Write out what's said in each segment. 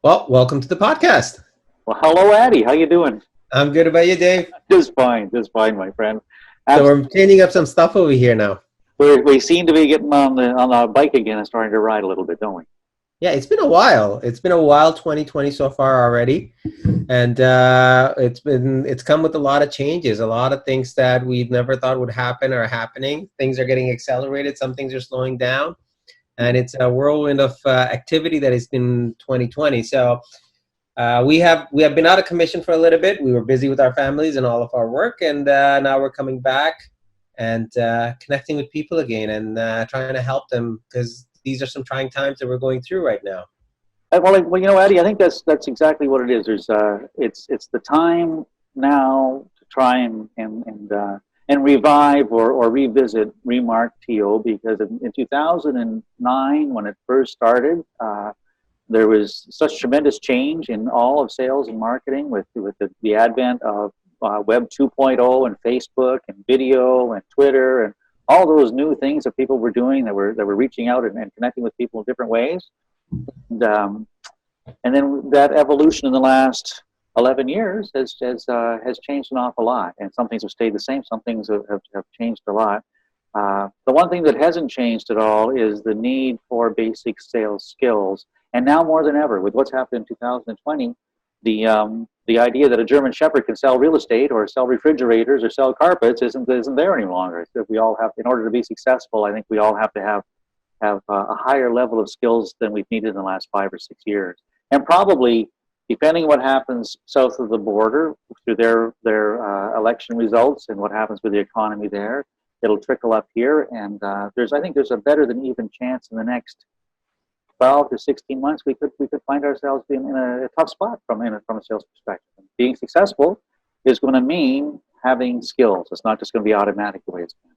Well, welcome to the podcast. Well, hello, Addy. How you doing? I'm good. About you, Dave? Just fine, my friend. So Abs- we're cleaning up some stuff over here now. we seem to be getting on the bike again and starting to ride a little bit, don't we? Yeah, it's been a while. 2020 so far already, and it's come with a lot of changes. A lot of things that we've never thought would happen are happening. Things are getting accelerated. Some things are slowing down, and it's a whirlwind of activity that has been 2020. So. We have been out of commission for a little bit. We were busy with our families and all of our work, and now we're coming back and connecting with people again and trying to help them because these are some trying times that we're going through right now. Addy, I think that's exactly what it is. It's the time now to try and revive or revisit ReMarkTO, because in 2009, when it first started, there was such tremendous change in all of sales and marketing with the advent of Web 2.0 and Facebook and video and Twitter and all those new things that people were doing that were reaching out and connecting with people in different ways. And then that evolution in the last 11 years has changed an awful lot. And some things have stayed the same. Some things have changed a lot. The one thing that hasn't changed at all is the need for basic sales skills. And now more than ever, with what's happened in 2020, the idea that a German Shepherd can sell real estate or sell refrigerators or sell carpets isn't there any longer. So we all have, in order to be successful, I think we all have to have a higher level of skills than we've needed in the last 5 or 6 years. And probably, depending what happens south of the border through their election results and what happens with the economy there, it'll trickle up here. And I think there's a better than even chance in the next 12 to 16 months, we could find ourselves in a tough spot from a sales perspective. Being successful is going to mean having skills. It's not just going to be automatic the way it's been.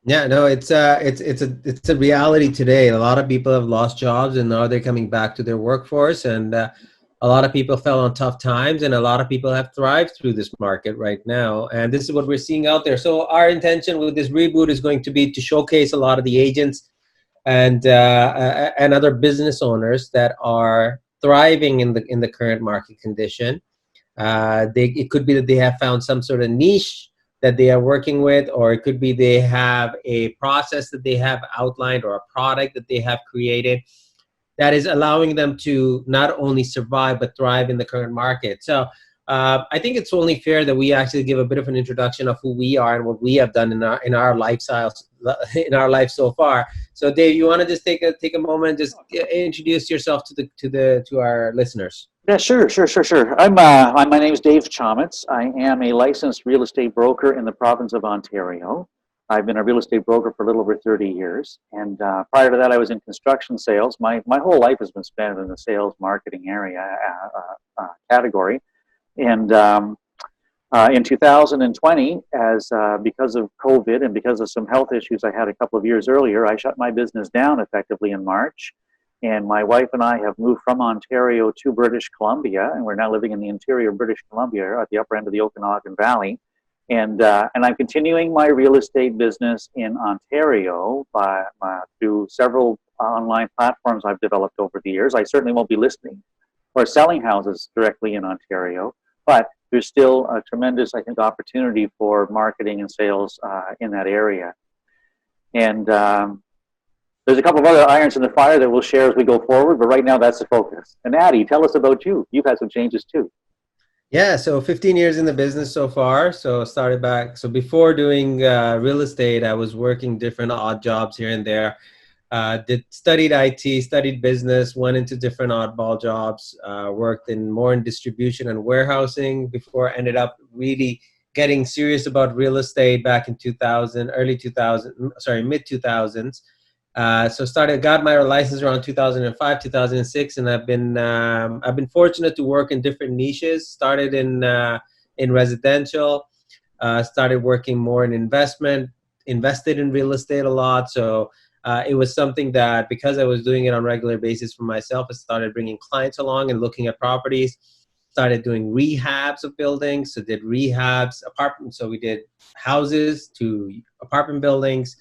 Yeah, no, it's a reality today. A lot of people have lost jobs and now they're coming back to their workforce, and a lot of people fell on tough times, and a lot of people have thrived through this market right now. And this is what we're seeing out there. So our intention with this reboot is going to be to showcase a lot of the agents and other business owners that are thriving in the current market condition. It could be that they have found some sort of niche that they are working with, or it could be they have a process that they have outlined or a product that they have created that is allowing them to not only survive but thrive in the current market. So I think it's only fair that we actually give a bit of an introduction of who we are and what we have done in our lifestyles in our life so far. So, Dave, you want to just take a moment and just introduce yourself to our listeners? Yeah, sure. My name is Dave Chomitz. I am a licensed real estate broker in the province of Ontario. I've been a real estate broker for a little over 30 years. And prior to that, I was in construction sales. My whole life has been spent in the sales marketing area category. And in 2020, because of COVID and because of some health issues I had a couple of years earlier, I shut my business down effectively in March. And my wife and I have moved from Ontario to British Columbia, and we're now living in the interior of British Columbia at the upper end of the Okanagan Valley. And I'm continuing my real estate business in Ontario through several online platforms I've developed over the years. I certainly won't be listing or selling houses directly in Ontario, but there's still a tremendous, I think, opportunity for marketing and sales in that area. And there's a couple of other irons in the fire that we'll share as we go forward, but right now that's the focus. And Addy, tell us about you. You've had some changes too. Yeah, so 15 years in the business so far. So started back. So before doing real estate, I was working different odd jobs here and there. Studied IT, studied business, went into different oddball jobs, worked more in distribution and warehousing before I ended up really getting serious about real estate back in mid 2000s. So got my license around 2005, 2006, and I've been fortunate to work in different niches. Started in residential, started working more in investment, invested in real estate a lot. So it was something that, because I was doing it on a regular basis for myself, I started bringing clients along and looking at properties. Started doing rehabs of buildings. So did rehabs, apartments. So we did houses to apartment buildings.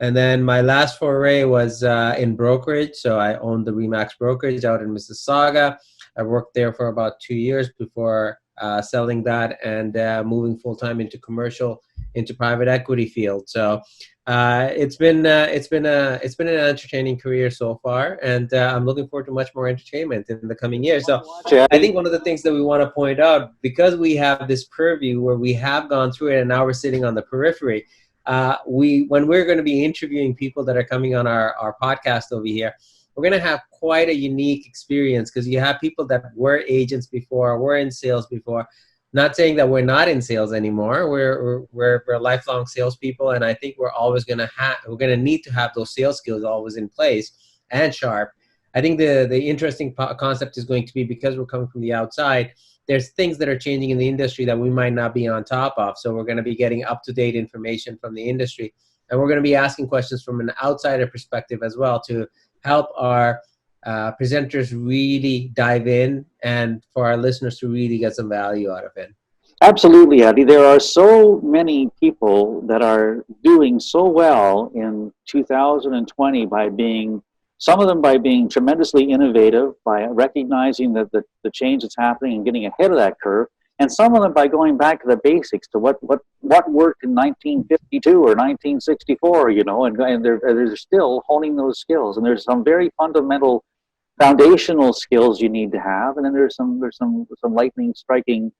And then my last foray was in brokerage. So I owned the ReMax brokerage out in Mississauga. I worked there for about 2 years before selling that and moving full time into commercial, into private equity field. So it's been an entertaining career so far, and I'm looking forward to much more entertainment in the coming years. So I think one of the things that we want to point out, because we have this purview where we have gone through it and now we're sitting on the periphery, when we're going to be interviewing people that are coming on our podcast over here, we're going to have quite a unique experience, because you have people that were agents before, were in sales before. Not saying that we're not in sales anymore. We're lifelong salespeople, and I think we're always going to need to have those sales skills always in place and sharp. I think the interesting concept is going to be, because we're coming from the outside, there's things that are changing in the industry that we might not be on top of. So we're going to be getting up-to-date information from the industry, and we're going to be asking questions from an outsider perspective as well to help our presenters really dive in, and for our listeners to really get some value out of it. Absolutely, Addy. There are so many people that are doing so well in 2020 by being, some of them by being tremendously innovative, by recognizing that the change that's happening and getting ahead of that curve, and some of them by going back to the basics, to what worked in 1952 or 1964, and they're still honing those skills. And there's some very fundamental foundational skills you need to have, and then there's some lightning striking,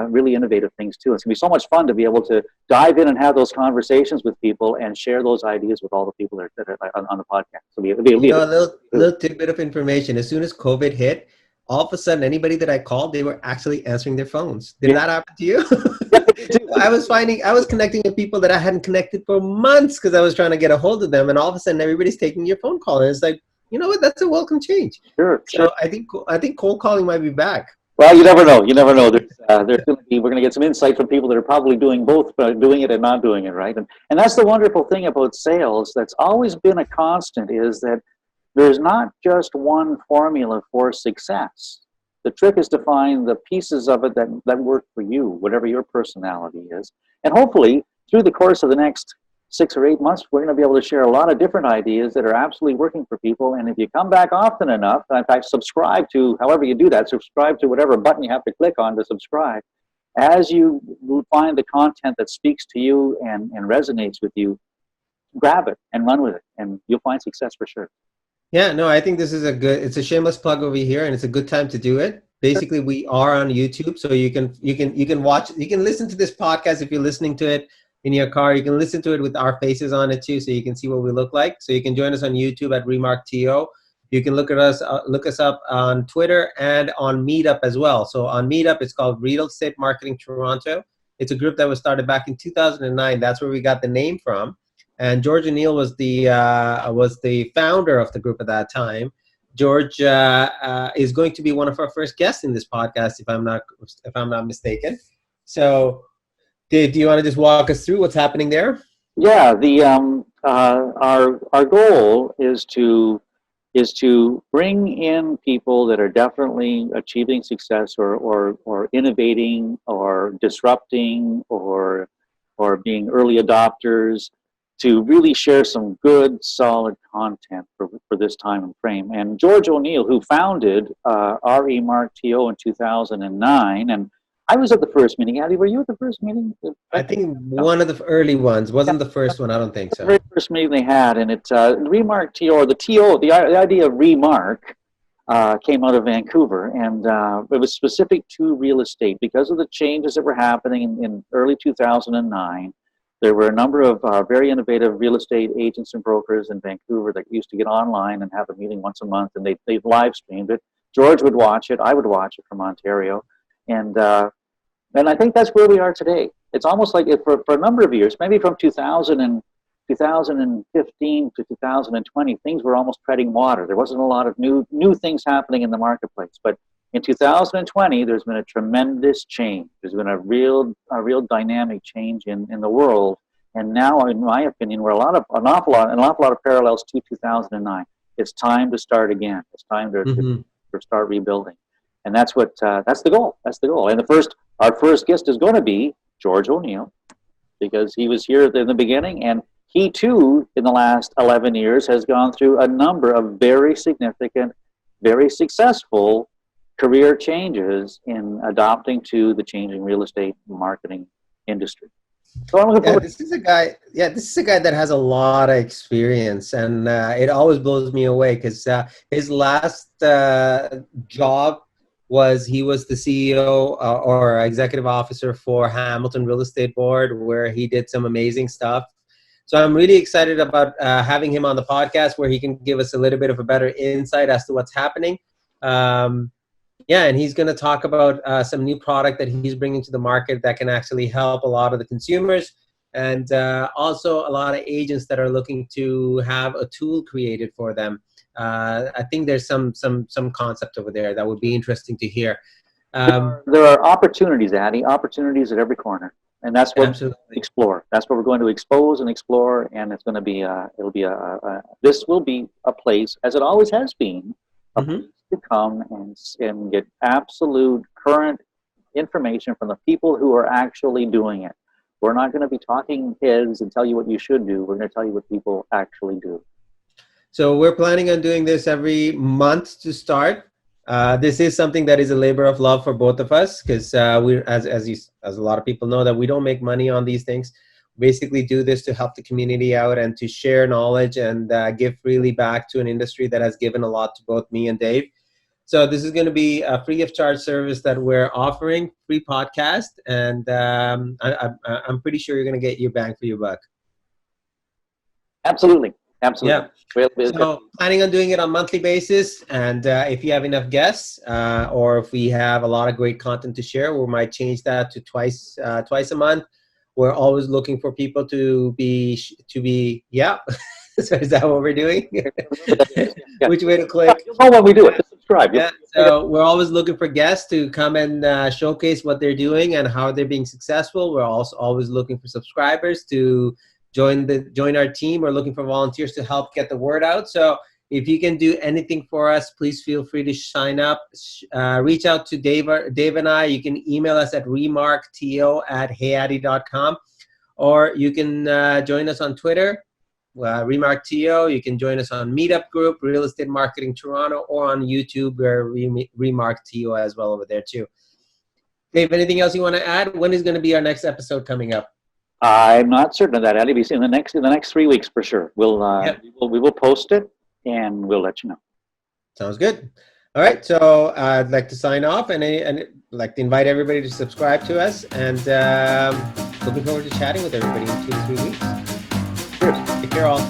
really innovative things too. It's gonna be so much fun to be able to dive in and have those conversations with people and share those ideas with all the people that are on the podcast. So it'll be a little tidbit of information. As soon as COVID hit, all of a sudden, anybody that I called, they were actually answering their phones. Did that happen to you? I was connecting with people that I hadn't connected for months because I was trying to get a hold of them, and all of a sudden, everybody's taking your phone call, and it's like, you know what? That's a welcome change. Sure. So I think cold calling might be back. Well, you never know. You never know. We're going to get some insight from people that are probably doing both, doing it and not doing it, right? And that's the wonderful thing about sales. That's always been a constant, is that there's not just one formula for success. The trick is to find the pieces of it that work for you, whatever your personality is. And hopefully, through the course of the next 6 or 8 months, we're going to be able to share a lot of different ideas that are absolutely working for people. And if you come back often enough, in fact, subscribe to, however you do that, subscribe to whatever button you have to click on to subscribe. As you find the content that speaks to you and resonates with you, grab it and run with it, and you'll find success for sure. Yeah, no, I think this is it's a shameless plug over here, and it's a good time to do it. Basically, we are on YouTube, so you can listen to this podcast if you're listening to it in your car. You can listen to it with our faces on it too, so you can see what we look like. So you can join us on YouTube at ReMarkTO. You can look us up on Twitter and on Meetup as well. So on Meetup, it's called Real Estate Marketing Toronto. It's a group that was started back in 2009. That's where we got the name from. And George O'Neill was the founder of the group at that time. George is going to be one of our first guests in this podcast, if I'm not mistaken. So, Dave, do you want to just walk us through what's happening there? Yeah, our goal is to bring in people that are definitely achieving success or innovating or disrupting or being early adopters, to really share some good, solid content for this time and frame. And George O'Neill, who founded ReMarkTO in 2009, and I was at the first meeting. Addy, were you at the first meeting? I think one of the early ones. Wasn't the first one, I don't think so. The very first meeting they had, and it's ReMarkTO, or the idea of Remark came out of Vancouver, and it was specific to real estate because of the changes that were happening in early 2009. There were a number of very innovative real estate agents and brokers in Vancouver that used to get online and have a meeting once a month, and they live streamed it. George would watch it. I would watch it from Ontario, and I think that's where we are today. It's almost like for a number of years, maybe from 2015 to 2020, things were almost treading water. There wasn't a lot of new things happening in the marketplace, but in 2020, there's been a tremendous change. There's been a real dynamic change in the world, and now, in my opinion, we're an awful lot of parallels to 2009. It's time to start again. It's time to start rebuilding, and that's the goal. That's the goal. And our first guest is going to be George O'Neill, because he was here in the beginning, and he too, in the last 11 years, has gone through a number of very significant, very successful career changes in adopting to the changing real estate marketing industry. So I'm looking Yeah, forward. this is a guy. Yeah, this is a guy that has a lot of experience, and it always blows me away because his last job was he was the CEO or executive officer for Hamilton Real Estate Board, where he did some amazing stuff. So I'm really excited about having him on the podcast, where he can give us a little bit of a better insight as to what's happening. Um, yeah, and he's going to talk about some new product that he's bringing to the market that can actually help a lot of the consumers, and also a lot of agents that are looking to have a tool created for them. I think there's some concept over there that would be interesting to hear. There are opportunities, Addy, opportunities at every corner, and that's what Absolutely. we explore. That's what we're going to expose and explore, and it's going to be this will be a place, as it always has been, a place to come and get absolute current information from the people who are actually doing it. We're not going to be talking heads and tell you what you should do. We're going to tell you what people actually do. So we're planning on doing this every month to start. This is something that is a labor of love for both of us, because we, as a lot of people know, that we don't make money on these things. Basically, do this to help the community out and to share knowledge and give freely back to an industry that has given a lot to both me and Dave. So this is going to be a free of charge service that we're offering, free podcast, and I'm pretty sure you're going to get your bang for your buck. Absolutely. Absolutely. Yeah. So planning on doing it on a monthly basis, and if you have enough guests, or if we have a lot of great content to share, we might change that to twice a month. We're always looking for people to be. Yeah. So is that what we're doing? Yeah. Which way to click? You know what we do it. Subscribe. Yeah. So we're always looking for guests to come and showcase what they're doing and how they're being successful. We're also always looking for subscribers to join our team. We're looking for volunteers to help get the word out. So if you can do anything for us, please feel free to sign up. Reach out to Dave and I. You can email us at ReMarkTO@heyaddy.com, or you can join us on Twitter, ReMarkTO. You can join us on Meetup Group, Real Estate Marketing Toronto, or on YouTube, where ReMarkTO as well over there too. Dave, anything else you want to add? When is going to be our next episode coming up? I'm not certain of that, Addy. In the next 3 weeks for sure. We will post it and we'll let you know. Sounds good. All right, so I'd like to sign off and I'd like to invite everybody to subscribe to us, and looking forward to chatting with everybody in 2 to 3 weeks. Cheers. Take care all.